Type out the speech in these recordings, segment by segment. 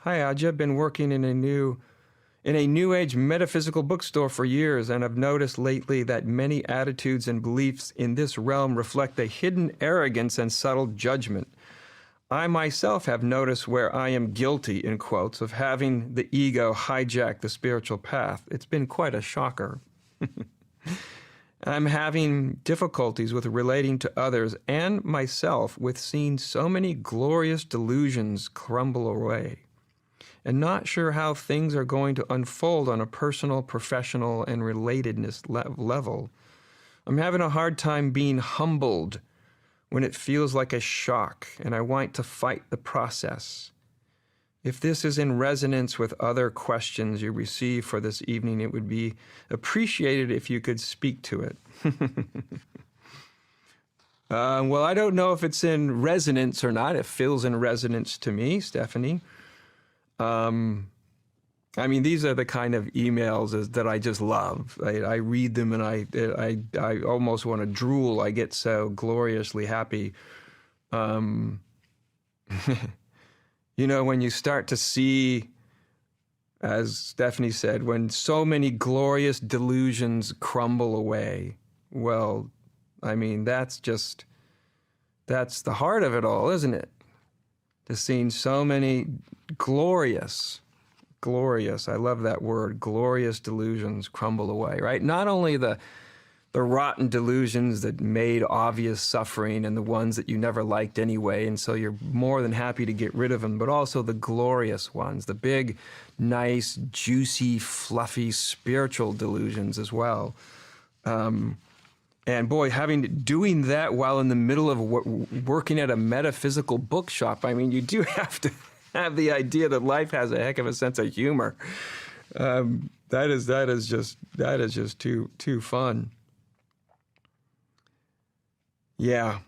Hi, Adya. I've been working in a new age metaphysical bookstore for years, and I've noticed lately that many attitudes and beliefs in this realm reflect a hidden arrogance and subtle judgment. I myself have noticed where I am guilty, in quotes, of having the ego hijack the spiritual path. It's been quite a shocker. I'm having difficulties with relating to others and myself with seeing so many glorious delusions crumble away, and not sure how things are going to unfold on a personal, professional, and relatedness level. I'm having a hard time being humbled when it feels like a shock, and I want to fight the process. If this is in resonance with other questions you receive for this evening, it would be appreciated if you could speak to it. Well, I don't know if it's in resonance or not. It feels in resonance to me, Stephanie. I mean, these are the kind of emails that I just love. I read them and I almost want to drool. I get so gloriously happy. You know, when you start to see, as Stephanie said, when so many glorious delusions crumble away, well, I mean, that's the heart of it all, isn't it? To seeing so many glorious, I love that word, glorious delusions crumble away, right? Not only the rotten delusions that made obvious suffering and the ones that you never liked anyway, and so you're more than happy to get rid of them, but also the glorious ones, the big, nice, juicy, fluffy, spiritual delusions as well. And boy, doing that while in the middle of working at a metaphysical bookshop, I mean, you do have to have the idea that life has a heck of a sense of humor. That is just too fun. Yeah.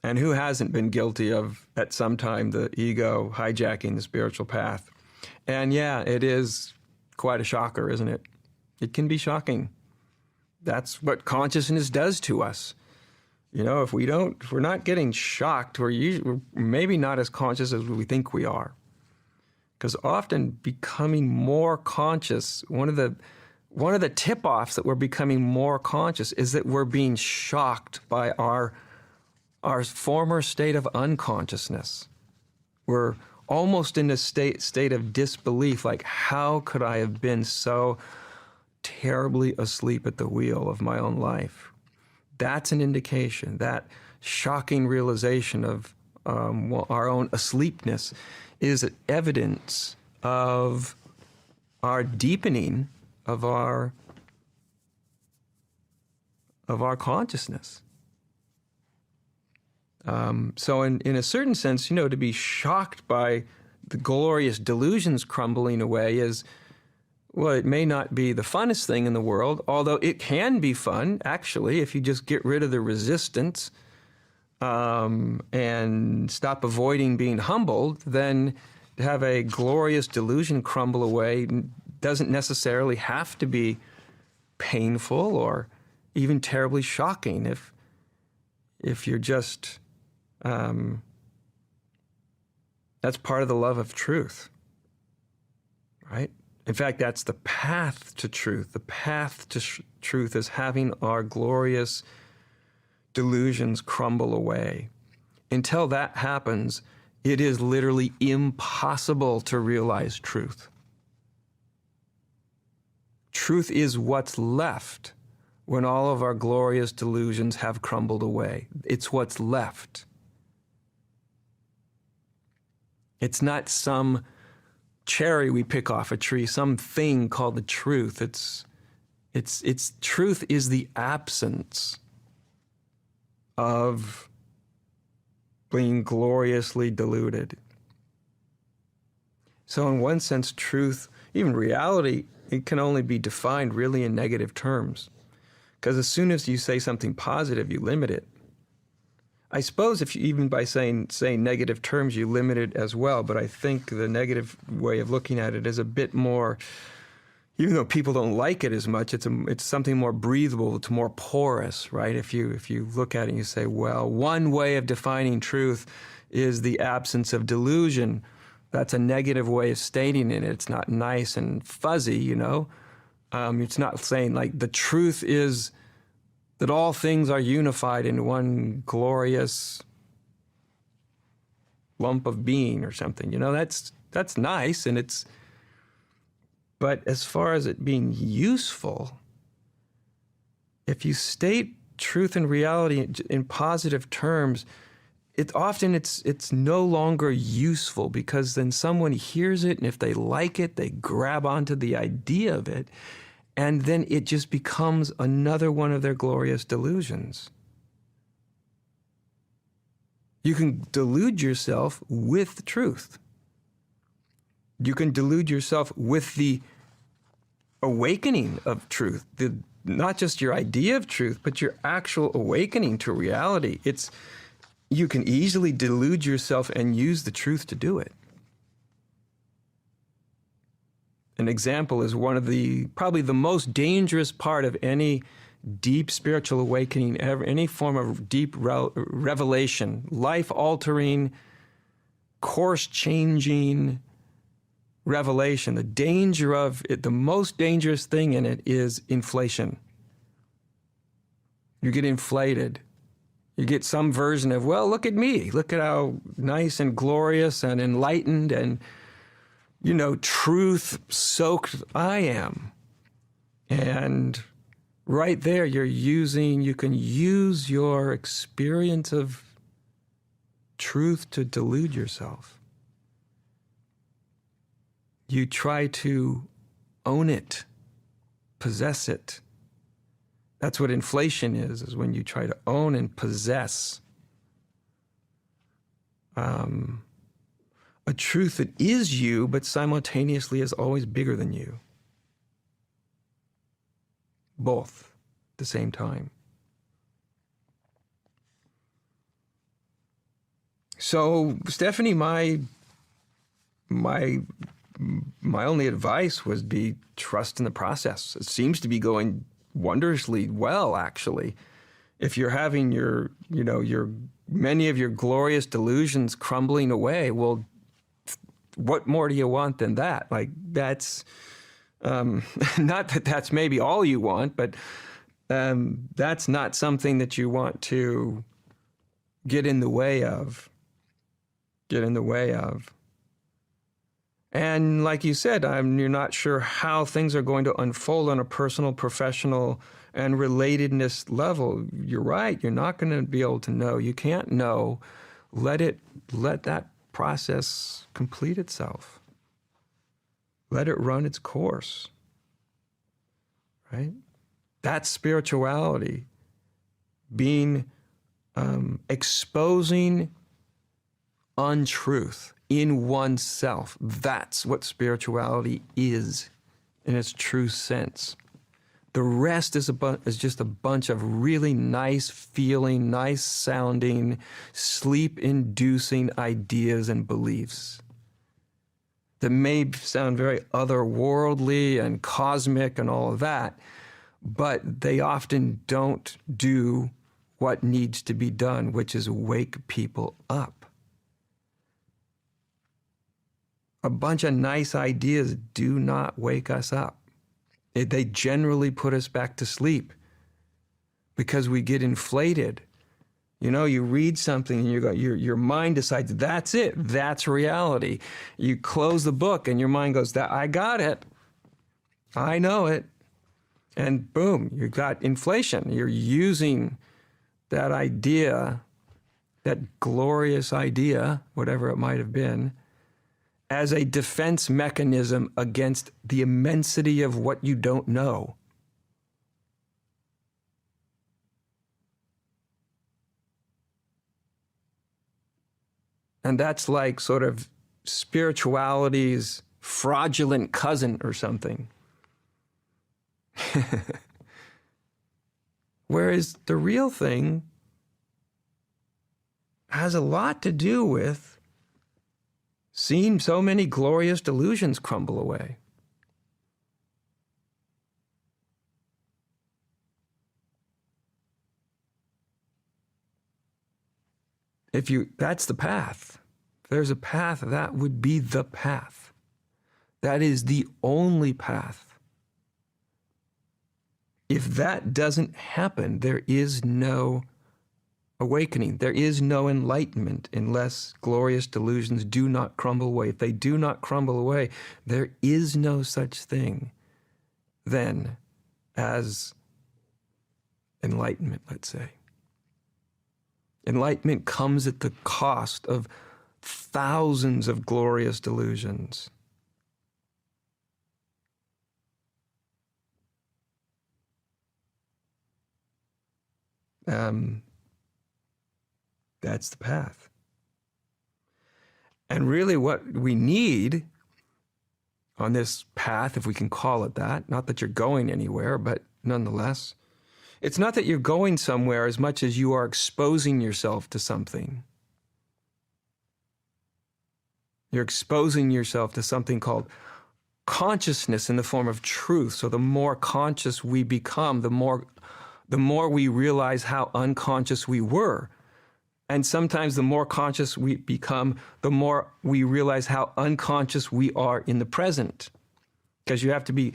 And who hasn't been guilty of, at some time, the ego hijacking the spiritual path? And yeah, it is quite a shocker, isn't it? It can be shocking. That's what consciousness does to us. You know, if we're not getting shocked, we're maybe not as conscious as we think we are. Because often becoming more conscious, one of the tip-offs that we're becoming more conscious is that we're being shocked by our former state of unconsciousness. We're almost in a state of disbelief, like, how could I have been so terribly asleep at the wheel of my own life? That's an indication, that shocking realization of our own asleepness is evidence of our deepening of our consciousness. So in a certain sense, you know, to be shocked by the glorious delusions crumbling away is, well, it may not be the funnest thing in the world, although it can be fun, actually, if you just get rid of the resistance and stop avoiding being humbled. Then to have a glorious delusion crumble away doesn't necessarily have to be painful or even terribly shocking if you're just, that's part of the love of truth, right? In fact, that's the path to truth. The path to truth is having our glorious delusions crumble away. Until that happens, it is literally impossible to realize truth. Truth is what's left when all of our glorious delusions have crumbled away. It's what's left. It's not some cherry we pick off a tree, some thing called the truth. It's truth is the absence of being gloriously deluded. So in one sense, truth, even reality, it can only be defined really in negative terms. Because as soon as you say something positive, you limit it. I suppose if you, even by saying negative terms, you limit it as well, but I think the negative way of looking at it is a bit more, even though people don't like it as much, it's something more breathable, it's more porous, right? If you look at it and you say, well, one way of defining truth is the absence of delusion. That's a negative way of stating it. It's not nice and fuzzy, you know. It's not saying like the truth is that all things are unified in one glorious lump of being or something. You know, that's nice, and it's, but as far as it being useful, if you state truth and reality in positive terms, it's no longer useful, because then someone hears it, and if they like it, they grab onto the idea of it, and then it just becomes another one of their glorious delusions. You can delude yourself with truth. You can delude yourself with the awakening of truth, not just your idea of truth, but your actual awakening to reality. You can easily delude yourself and use the truth to do it. An example is probably the most dangerous part of any deep spiritual awakening ever, any form of deep revelation, life-altering, course-changing revelation. The danger of it, the most dangerous thing in it is inflation. You get inflated. You get some version of, well, look at me. Look at how nice and glorious and enlightened and, you know, truth-soaked I am. And right there, you can use your experience of truth to delude yourself. You try to own it, possess it. That's what inflation is when you try to own and possess a truth that is you, but simultaneously is always bigger than you. Both at the same time. So, Stephanie, my only advice would be trust in the process. It seems to be going wondrously well, actually. If you're having many of your glorious delusions crumbling away, well, what more do you want than that? Like, that's not that that's maybe all you want, but that's not something that you want to get in the way of. And like you said, you're not sure how things are going to unfold on a personal, professional, and relatedness level. You're right. You're not going to be able to know. You can't know. Let that process complete itself. Let it run its course. Right? That's spirituality. Being exposing untruth in oneself. That's what spirituality is in its true sense. The rest is just a bunch of really nice feeling, nice sounding, sleep-inducing ideas and beliefs that may sound very otherworldly and cosmic and all of that, but they often don't do what needs to be done, which is wake people up. A bunch of nice ideas do not wake us up. They generally put us back to sleep because we get inflated. You know, you read something and your mind decides that's it, that's reality. You close the book and your mind goes, I got it, I know it. And boom, you got inflation. You're using that idea, that glorious idea, whatever it might have been, as a defense mechanism against the immensity of what you don't know. And that's like sort of spirituality's fraudulent cousin or something. Whereas the real thing has a lot to do with seeing so many glorious delusions crumble away. That's the path. there's a path, that would be the path. That is the only path. If that doesn't happen, there is no awakening. There is no enlightenment unless glorious delusions do not crumble away. If they do not crumble away, there is no such thing then as enlightenment, let's say. Enlightenment comes at the cost of thousands of glorious delusions. That's the path. And really what we need on this path, if we can call it that, not that you're going anywhere, but nonetheless, it's not that you're going somewhere as much as you are exposing yourself to something. You're exposing yourself to something called consciousness in the form of truth. So the more conscious we become, the more we realize how unconscious we were. And sometimes the more conscious we become, the more we realize how unconscious we are in the present. Because you have to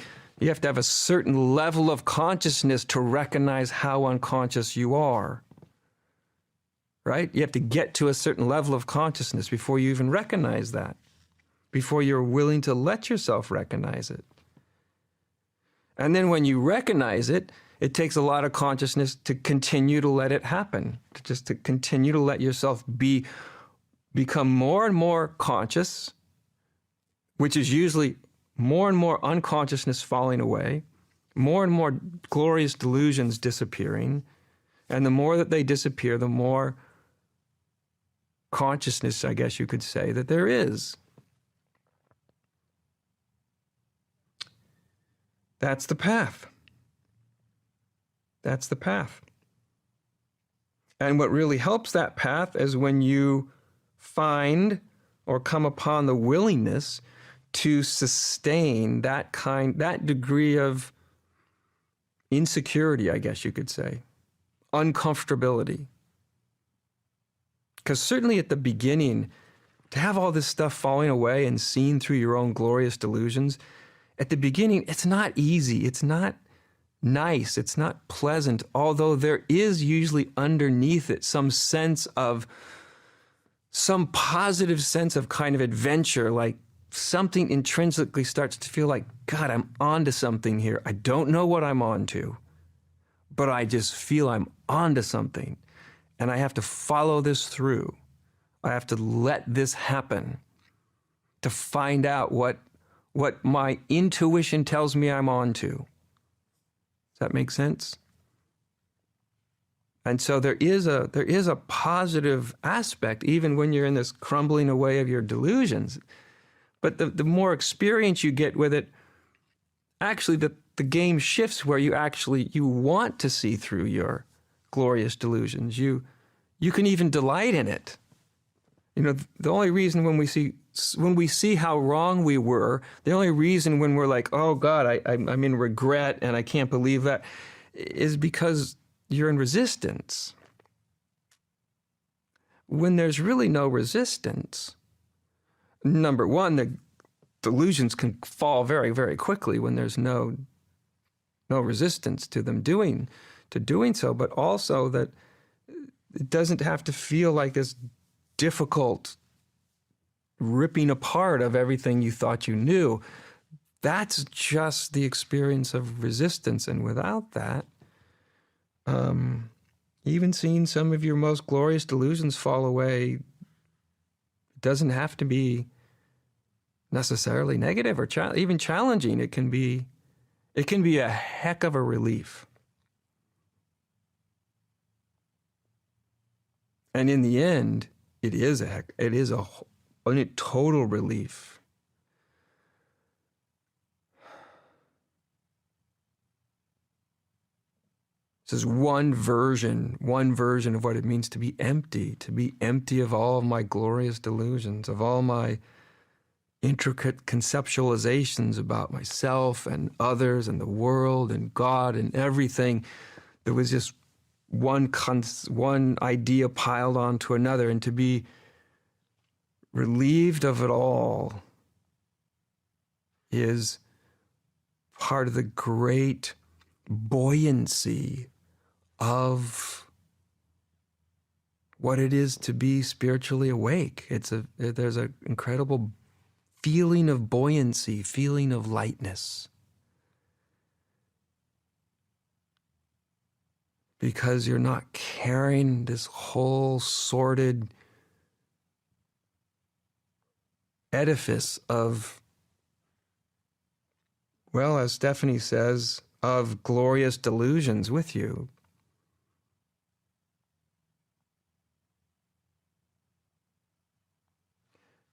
have a certain level of consciousness to recognize how unconscious you are. Right? You have to get to a certain level of consciousness before you even recognize that, before you're willing to let yourself recognize it. And then when you recognize it, it takes a lot of consciousness to continue to let it happen, to continue to let yourself become more and more conscious, which is usually more and more unconsciousness falling away, more and more glorious delusions disappearing, and the more that they disappear, the more consciousness, I guess you could say, that there is. That's the path. That's the path. And what really helps that path is when you find or come upon the willingness to sustain that degree of insecurity, I guess you could say, uncomfortability. Because certainly at the beginning, to have all this stuff falling away and seen through your own glorious delusions, at the beginning, it's not easy. It's not nice. It's not pleasant, although there is usually underneath it some positive sense of kind of adventure, like something intrinsically starts to feel like, God, I'm onto something here. I don't know what I'm onto, but I just feel I'm onto something. And I have to follow this through. I have to let this happen to find out what my intuition tells me I'm onto. Does that make sense? And so there is a positive aspect, even when you're in this crumbling away of your delusions. But the more experience you get with it, actually the game shifts where you want to see through your glorious delusions. You can even delight in it. You know, the only reason when we see how wrong we were, the only reason when we're like, oh God, I'm in regret and I can't believe that, is because you're in resistance. When there's really no resistance, number one, the delusions can fall very, very quickly when there's no resistance to them doing so, but also that it doesn't have to feel like this difficult ripping apart of everything you thought you knew. That's just the experience of resistance. And without that, even seeing some of your most glorious delusions fall away doesn't have to be necessarily negative or even challenging. It can be a heck of a relief. And in the end, it is a total relief. This is one version of what it means to be empty of all of my glorious delusions, of all my intricate conceptualizations about myself and others and the world and God and everything. There was just one idea piled onto another, and to be relieved of it all, is part of the great buoyancy of what it is to be spiritually awake. There's an incredible feeling of buoyancy, feeling of lightness. Because you're not carrying this whole sordid edifice of, well, as Stephanie says, of glorious delusions with you.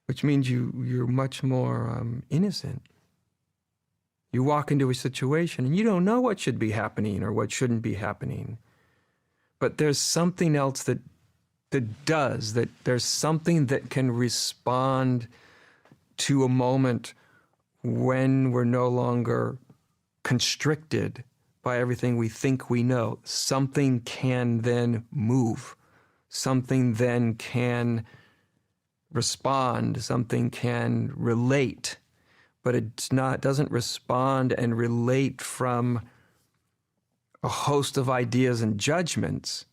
Which means you're much more innocent. You walk into a situation and you don't know what should be happening or what shouldn't be happening. But there's something else that there's something that can respond to a moment when we're no longer constricted by everything we think we know. Something can then move. Something then can respond. Something can relate. But it doesn't respond and relate from a host of ideas and judgments.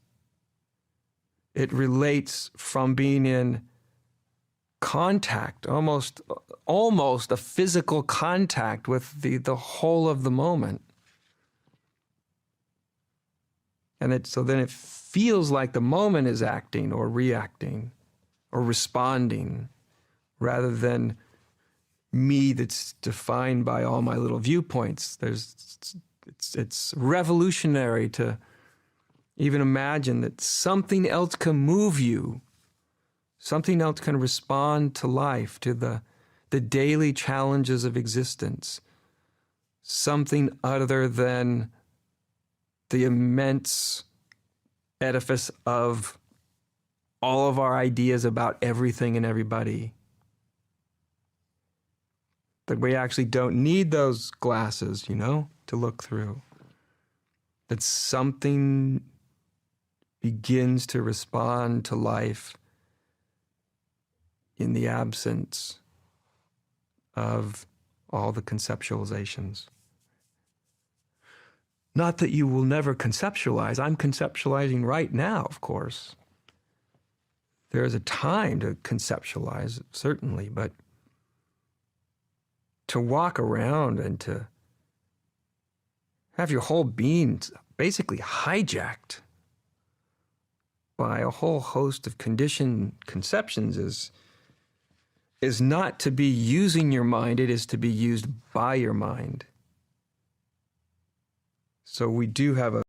It relates from being in contact, almost a physical contact with the whole of the moment. And so then it feels like the moment is acting or reacting or responding, rather than me that's defined by all my little viewpoints. It's revolutionary to even imagine that something else can move you. Something else can respond to life, to the daily challenges of existence. Something other than the immense edifice of all of our ideas about everything and everybody. That we actually don't need those glasses, to look through. That something begins to respond to life in the absence of all the conceptualizations. Not that you will never conceptualize. I'm conceptualizing right now, of course. There is a time to conceptualize, certainly, but to walk around and to have your whole being basically hijacked by a whole host of conditioned conceptions is not to be using your mind, it is to be used by your mind. So we do have a